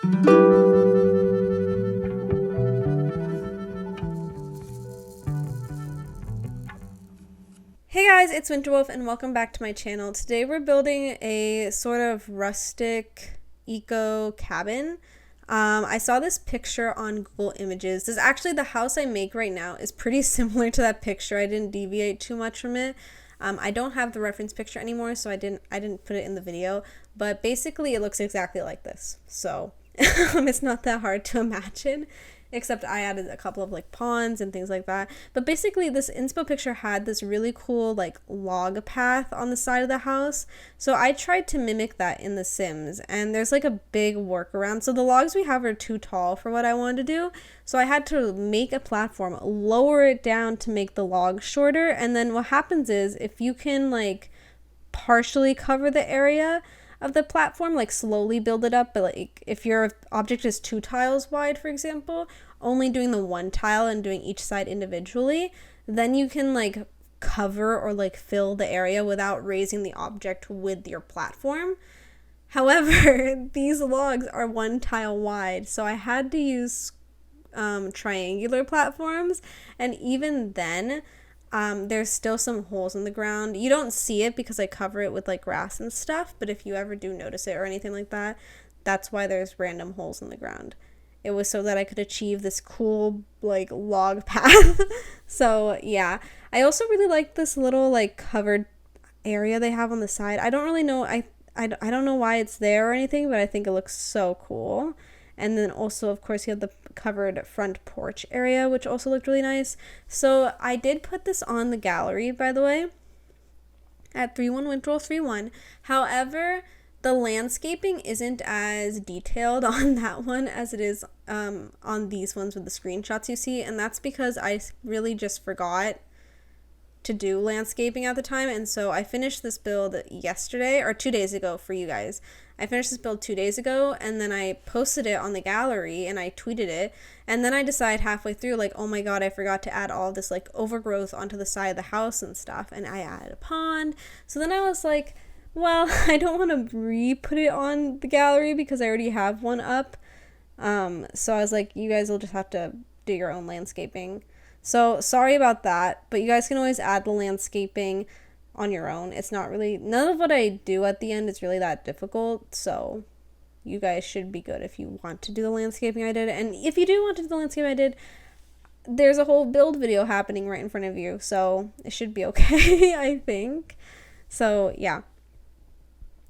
Hey guys, it's Winterwolf and welcome back to my channel. Today we're building a sort of rustic eco cabin. I saw this picture on Google Images. This actually, the house I make right now is pretty similar to that picture. I didn't deviate too much from it. I don't have the reference picture anymore, so I didn't put it in the video, but basically it looks exactly like this. So it's not that hard to imagine, except I added a couple of like ponds and things like that. But basically this inspo picture had this really cool like log path on the side of the house, so I tried to mimic that in The Sims, and there's like a big workaround. So the logs we have are too tall for what I wanted to do, so I had to make a platform, lower it down to make the log shorter, and then what happens is if you can like partially cover the area of the platform, like slowly build it up, but like if your object is 2 tiles wide, for example, only doing the 1 tile and doing each side individually, then you can like cover or like fill the area without raising the object with your platform. However, these logs are 1 tile wide, so I had to use triangular platforms, and even then there's still some holes in the ground. You don't see it because I cover it with like grass and stuff, but if you ever do notice it or anything like that, that's why there's random holes in the ground. It was so that I could achieve this cool like log path. So yeah, I also really like this little like covered area they have on the side. I don't really know, I don't know why it's there or anything, but I think it looks so cool. And then also, of course, you have the covered front porch area, which also looked really nice. So I did put this on the gallery, by the way, at 31Winterwolf31. However, the landscaping isn't as detailed on that one as it is on these ones with the screenshots you see. And that's because I really just forgot to do landscaping at the time, and so I finished this build yesterday or 2 days ago for you guys. I finished this build 2 days ago, and then I posted it on the gallery and I tweeted it, and then I decided halfway through like, oh my god, I forgot to add all this like overgrowth onto the side of the house and stuff, and I added a pond. So then I was like, well, I don't want to re-put it on the gallery because I already have one up. So I was like, you guys will just have to do your own landscaping. So sorry about that, but you guys can always add the landscaping on your own. It's not really, none of what I do at the end is really that difficult, so you guys should be good if you want to do the landscaping I did. And if you do want to do the landscaping I did, there's a whole build video happening right in front of you, so it should be okay, I think. So yeah.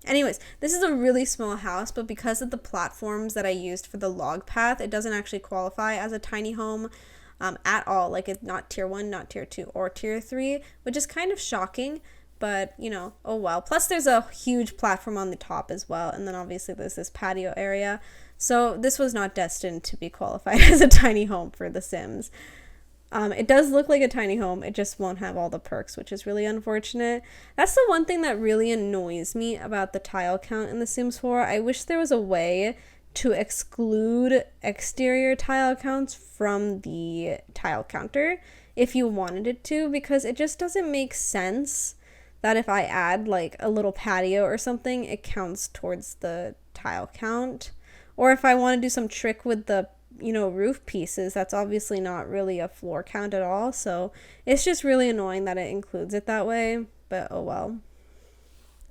Anyways, this is a really small house, but because of the platforms that I used for the log path, it doesn't actually qualify as a tiny home at all. Like, it's not tier 1, not tier 2, or tier 3, which is kind of shocking, but you know, oh well. Plus there's a huge platform on the top as well, and then obviously there's this patio area, so this was not destined to be qualified as a tiny home for The Sims. It does look like a tiny home, it just won't have all the perks, which is really unfortunate. That's the one thing that really annoys me about the tile count in The Sims 4. I wish there was a way to exclude exterior tile counts from the tile counter if you wanted it to, because it just doesn't make sense that if I add like a little patio or something, it counts towards the tile count. Or if I want to do some trick with the, you know, roof pieces, that's obviously not really a floor count at all. So it's just really annoying that it includes it that way, but oh well.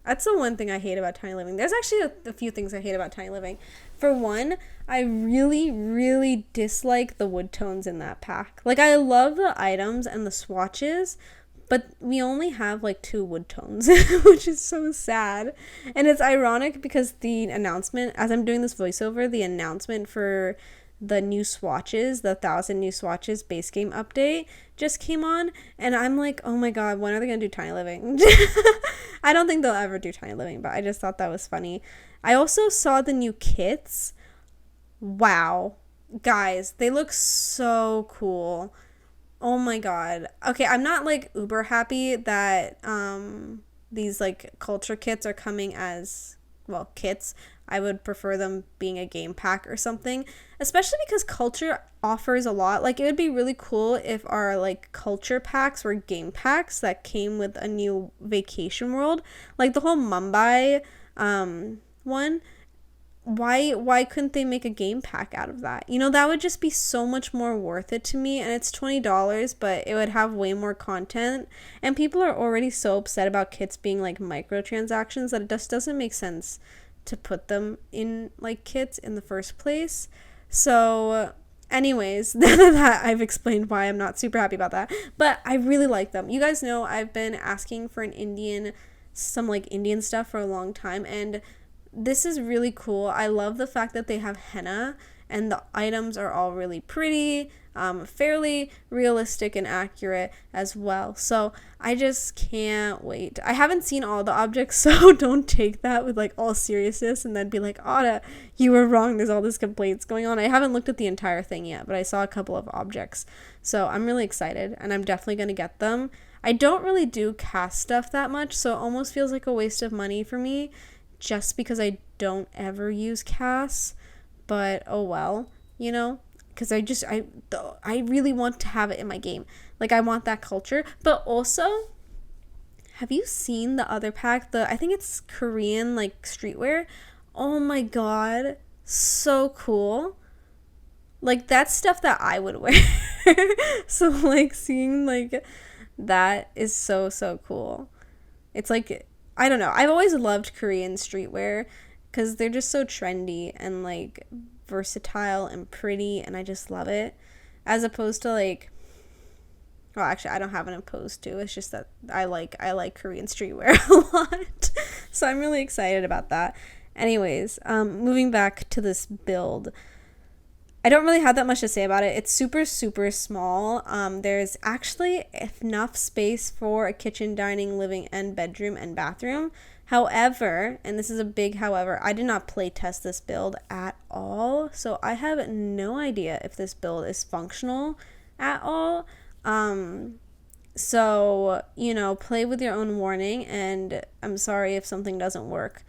That's the one thing I hate about tiny living. There's actually a few things I hate about tiny living. For one, I really, really dislike the wood tones in that pack. Like, I love the items and the swatches, but we only have like 2 wood tones, which is so sad. And it's ironic because the announcement, as I'm doing this voiceover, the announcement for the new swatches, the 1,000 new swatches base game update just came on, and I'm like, oh my god, when are they gonna do tiny living? I don't think they'll ever do tiny living, but I just thought that was funny. I also saw the new kits. Wow, guys, they look so cool. Oh my god. Okay, I'm not like uber happy that these like culture kits are coming as, well, kits. I would prefer them being a game pack or something, especially because culture offers a lot. Like, it would be really cool if our like culture packs were game packs that came with a new vacation world, like the whole Mumbai one. why couldn't they make a game pack out of that? You know, that would just be so much more worth it to me, and it's $20, but it would have way more content. And people are already so upset about kits being like microtransactions that it just doesn't make sense to put them in like kits in the first place. So anyways, that I've explained why I'm not super happy about that, but I really like them. You guys know I've been asking for some like Indian stuff for a long time, and this is really cool. I love the fact that they have henna and the items are all really pretty, fairly realistic and accurate as well. So I just can't wait. I haven't seen all the objects, so don't take that with like all seriousness and then be like, Autumn, you were wrong. There's all this complaints going on. I haven't looked at the entire thing yet, but I saw a couple of objects. So I'm really excited and I'm definitely going to get them. I don't really do cast stuff that much, so it almost feels like a waste of money for me just because I don't ever use casts. But oh well, you know, because I really want to have it in my game. Like, I want that culture. But also, have you seen the other pack? I think it's Korean like streetwear. Oh my god, so cool. Like, that's stuff that I would wear. So like seeing like that is so cool. It's like, I don't know, I've always loved Korean streetwear because they're just so trendy and like versatile and pretty, and I just love it, as opposed to like, well, actually I don't have an opposed to, it's just that I like Korean streetwear a lot. So I'm really excited about that. Anyways, moving back to this build, I don't really have that much to say about it. It's super small. There's actually enough space for a kitchen, dining, living, and bedroom and bathroom. However, and this is a big however, I did not play test this build at all. So I have no idea if this build is functional at all. So, you know, play with your own warning, and I'm sorry if something doesn't work.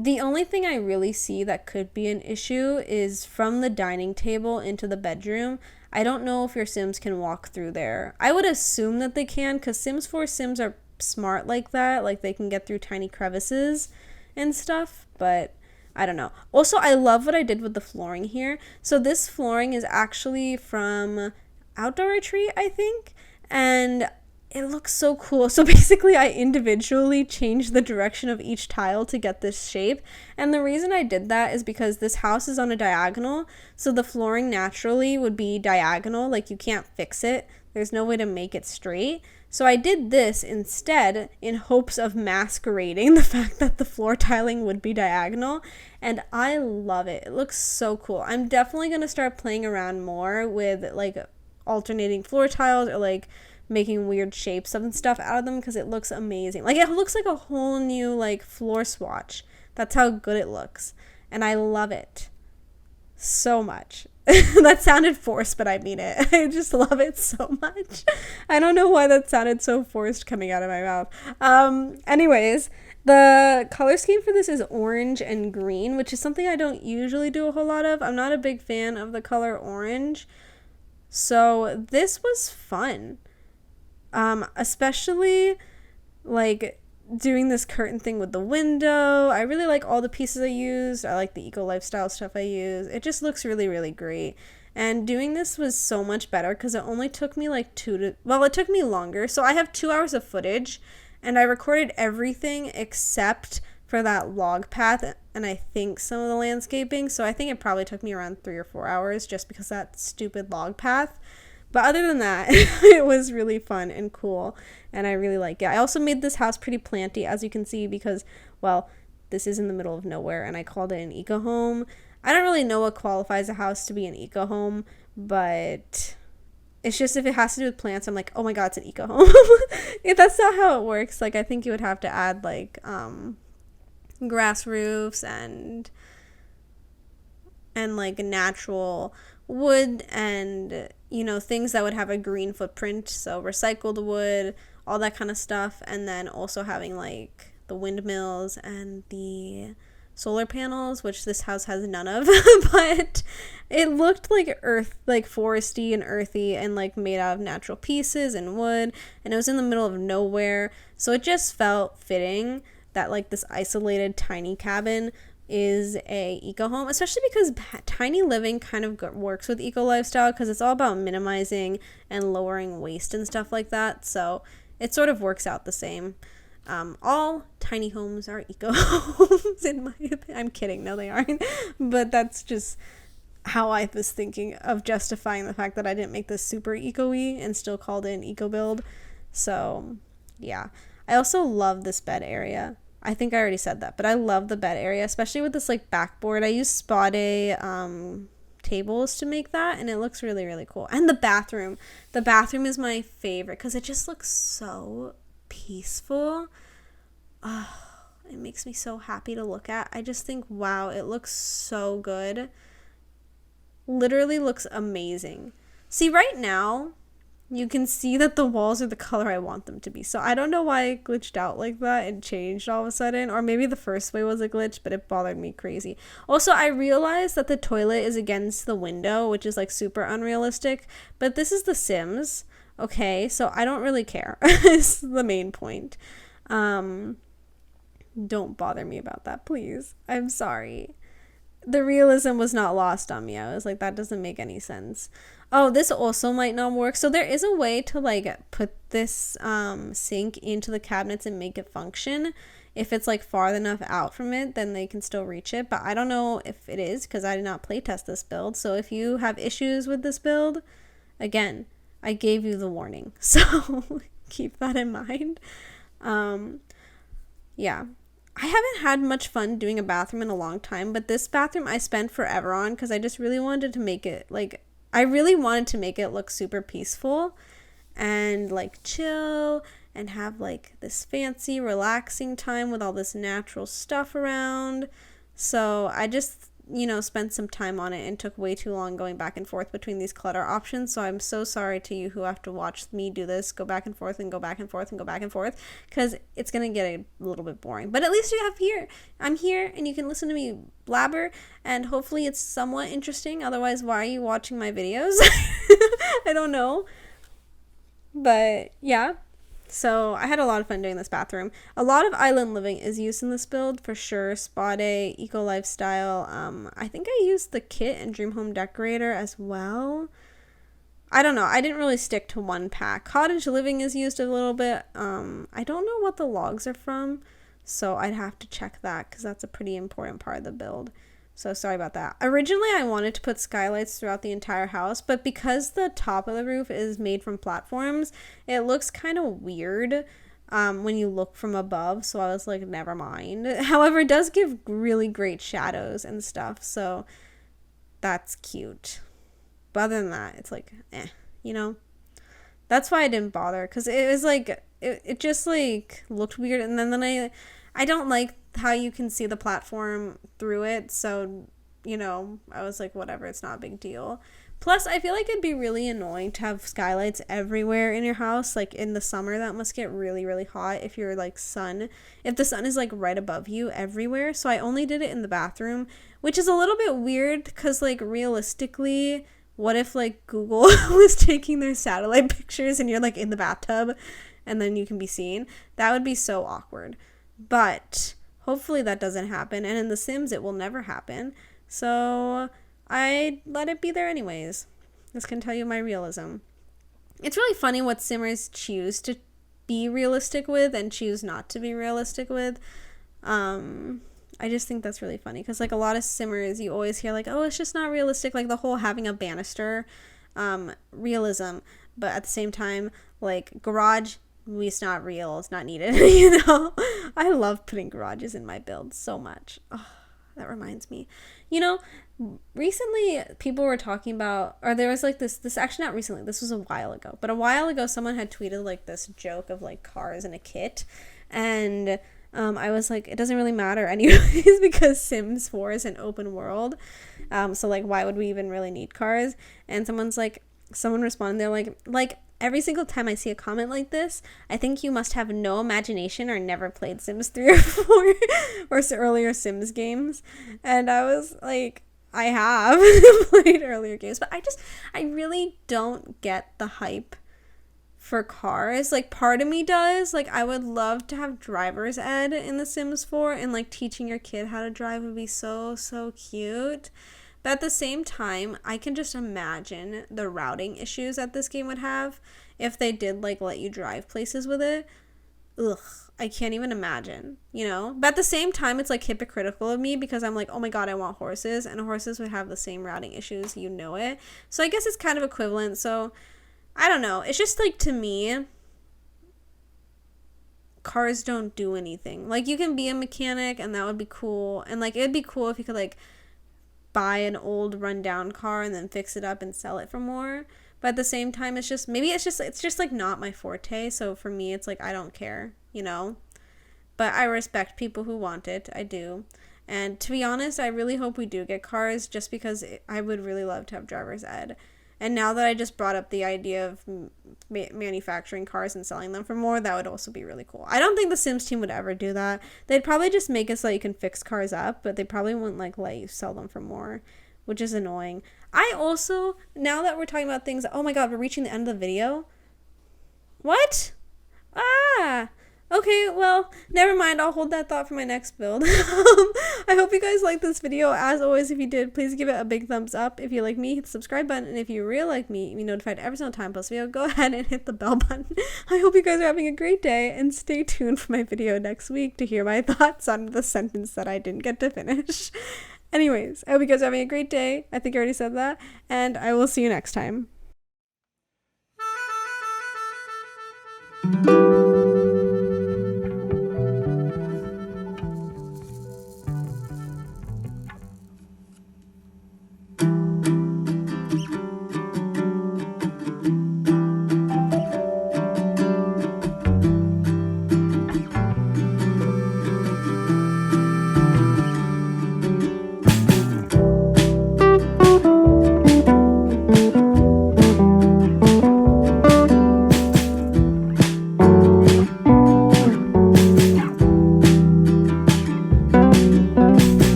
The only thing I really see that could be an issue is from the dining table into the bedroom. I don't know if your Sims can walk through there. I would assume that they can, because Sims 4 Sims are smart like that. Like, they can get through tiny crevices and stuff, but I don't know. Also, I love what I did with the flooring here. So this flooring is actually from Outdoor Retreat, I think, and it looks so cool. So basically I individually changed the direction of each tile to get this shape. And the reason I did that is because this house is on a diagonal. So the flooring naturally would be diagonal. Like, you can't fix it. There's no way to make it straight. So I did this instead in hopes of masquerading the fact that the floor tiling would be diagonal. And I love it. It looks so cool. I'm definitely going to start playing around more with like alternating floor tiles, or like making weird shapes and stuff out of them, because it looks amazing. Like, it looks like a whole new like floor swatch. That's how good it looks, and I love it so much. That sounded forced, but I mean it. I just love it so much. I don't know why that sounded so forced coming out of my mouth. Anyways, the color scheme for this is orange and green, which is something I don't usually do a whole lot of. I'm not a big fan of the color orange, so this was fun. Especially like doing this curtain thing with the window. I really like all the pieces I used. I like the eco lifestyle stuff I use. It just looks really great. And doing this was so much better because it only took me like it took me longer. So I have 2 hours of footage, and I recorded everything except for that log path and I think some of the landscaping. So I think it probably took me around 3 or 4 hours just because of that stupid log path. But other than that, it was really fun and cool, and I really like it. I also made this house pretty planty, as you can see, because, well, this is in the middle of nowhere, and I called it an eco home. I don't really know what qualifies a house to be an eco home, but it's just if it has to do with plants, I'm like, oh my god, it's an eco home. If that's not how it works, like, I think you would have to add, like, grass roofs and like natural wood and, you know, things that would have a green footprint, so recycled wood, all that kind of stuff, and then also having like the windmills and the solar panels, which this house has none of. But it looked like foresty and earthy and like made out of natural pieces and wood, and it was in the middle of nowhere, so it just felt fitting that like this isolated tiny cabin is a eco home, especially because tiny living kind of works with eco lifestyle because it's all about minimizing and lowering waste and stuff like that. So it sort of works out the same. All tiny homes are eco homes in my opinion. I'm kidding, no they aren't, but that's just how I was thinking of justifying the fact that I didn't make this super eco-y and still called it an eco build. So yeah, I also love this bed area. I think I already said that, but I love the bed area, especially with this like backboard. I use spade tables to make that, and it looks really, really cool. And the bathroom is my favorite because it just looks so peaceful. Oh, it makes me so happy to look at. I just think, wow, it looks so good. Literally looks amazing. See, right now you can see that the walls are the color I want them to be. So I don't know why it glitched out like that and changed all of a sudden. Or maybe the first way was a glitch, but it bothered me crazy. Also, I realized that the toilet is against the window, which is like super unrealistic. But this is The Sims. Okay, so I don't really care. It's the main point. Don't bother me about that, please. I'm sorry. The realism was not lost on me. I was like, that doesn't make any sense. Oh, this also might not work. So there is a way to like put this sink into the cabinets and make it function. If it's like far enough out from it, then they can still reach it. But I don't know if it is because I did not play test this build. So if you have issues with this build, again, I gave you the warning. So keep that in mind. Yeah. I haven't had much fun doing a bathroom in a long time, but this bathroom I spent forever on because I just really wanted to make it like, I really wanted to make it look super peaceful and like chill and have like this fancy relaxing time with all this natural stuff around. So I just, spent some time on it and took way too long going back and forth between these clutter options. So I'm so sorry to you who have to watch me do this, go back and forth and go back and forth and go back and forth, because it's going to get a little bit boring. But at least I'm here and you can listen to me blabber, and hopefully it's somewhat interesting. Otherwise, why are you watching my videos? I don't know. But yeah. So I had a lot of fun doing this bathroom. A lot of island living is used in this build for sure. Spade, eco lifestyle. I think I used the kit and dream home decorator as well. I don't know. I didn't really stick to one pack. Cottage living is used a little bit. I don't know what the logs are from, so I'd have to check that because that's a pretty important part of the build. So sorry about that. Originally, I wanted to put skylights throughout the entire house, but because the top of the roof is made from platforms, it looks kind of weird when you look from above. So I was like, never mind. However, it does give really great shadows and stuff, so that's cute. But other than that, it's like, That's why I didn't bother, because it was like, it just like looked weird, and then I don't like how you can see the platform through it, so I was like, whatever, it's not a big deal. Plus, I feel like it'd be really annoying to have skylights everywhere in your house. Like in the summer, that must get really, really hot if the sun is like right above you everywhere. So I only did it in the bathroom, which is a little bit weird because like realistically, what if like Google was taking their satellite pictures and you're like in the bathtub and then you can be seen? That would be so awkward. But hopefully that doesn't happen, and in The Sims it will never happen. So I let it be there anyways. This can tell you my realism. It's really funny what Simmers choose to be realistic with and choose not to be realistic with. I just think that's really funny because like a lot of Simmers you always hear like, oh, it's just not realistic, like the whole having a banister realism, but at the same time like garage, it's not real, it's not needed. I love putting garages in my builds so much. Oh, that reminds me, recently people were talking about, or there was like this actually not recently, this was a while ago, but a while ago someone had tweeted like this joke of like cars in a kit, and I was like, it doesn't really matter anyways because Sims 4 is an open world, so like why would we even really need cars? And someone responded, they're like every single time I see a comment like this, I think you must have no imagination or never played Sims 3 or 4 or earlier Sims games. And I was like, I have played earlier games, but I really don't get the hype for cars. Like, part of me does. Like, I would love to have driver's ed in The Sims 4, and like teaching your kid how to drive would be so, so cute. But at the same time, I can just imagine the routing issues that this game would have if they did like let you drive places with it. Ugh, I can't even imagine, you know? But at the same time, it's like hypocritical of me because I'm like, oh my god, I want horses, and horses would have the same routing issues, you know it. So I guess it's kind of equivalent. So I don't know. It's just like, to me, cars don't do anything. Like, you can be a mechanic and that would be cool. And like, it'd be cool if you could like buy an old rundown car and then fix it up and sell it for more. But at the same time, it's just, maybe it's just like not my forte. So for me, it's like, I don't care, you know? But I respect people who want it. I do. And to be honest, I really hope we do get cars, just because I would really love to have driver's ed. And now that I just brought up the idea of manufacturing cars and selling them for more, that would also be really cool. I don't think the Sims team would ever do that. They'd probably just make it so you can fix cars up, but they probably wouldn't like let you sell them for more, which is annoying. I also, now that we're talking about things, oh my god, we're reaching the end of the video. What? Ah! Okay, well, never mind. I'll hold that thought for my next build. I hope you guys liked this video. As always, if you did, please give it a big thumbs up. If you like me, hit the subscribe button. And if you really like me, be notified every single time I post a video, go ahead and hit the bell button. I hope you guys are having a great day, and stay tuned for my video next week to hear my thoughts on the sentence that I didn't get to finish. Anyways, I hope you guys are having a great day. I think I already said that. And I will see you next time.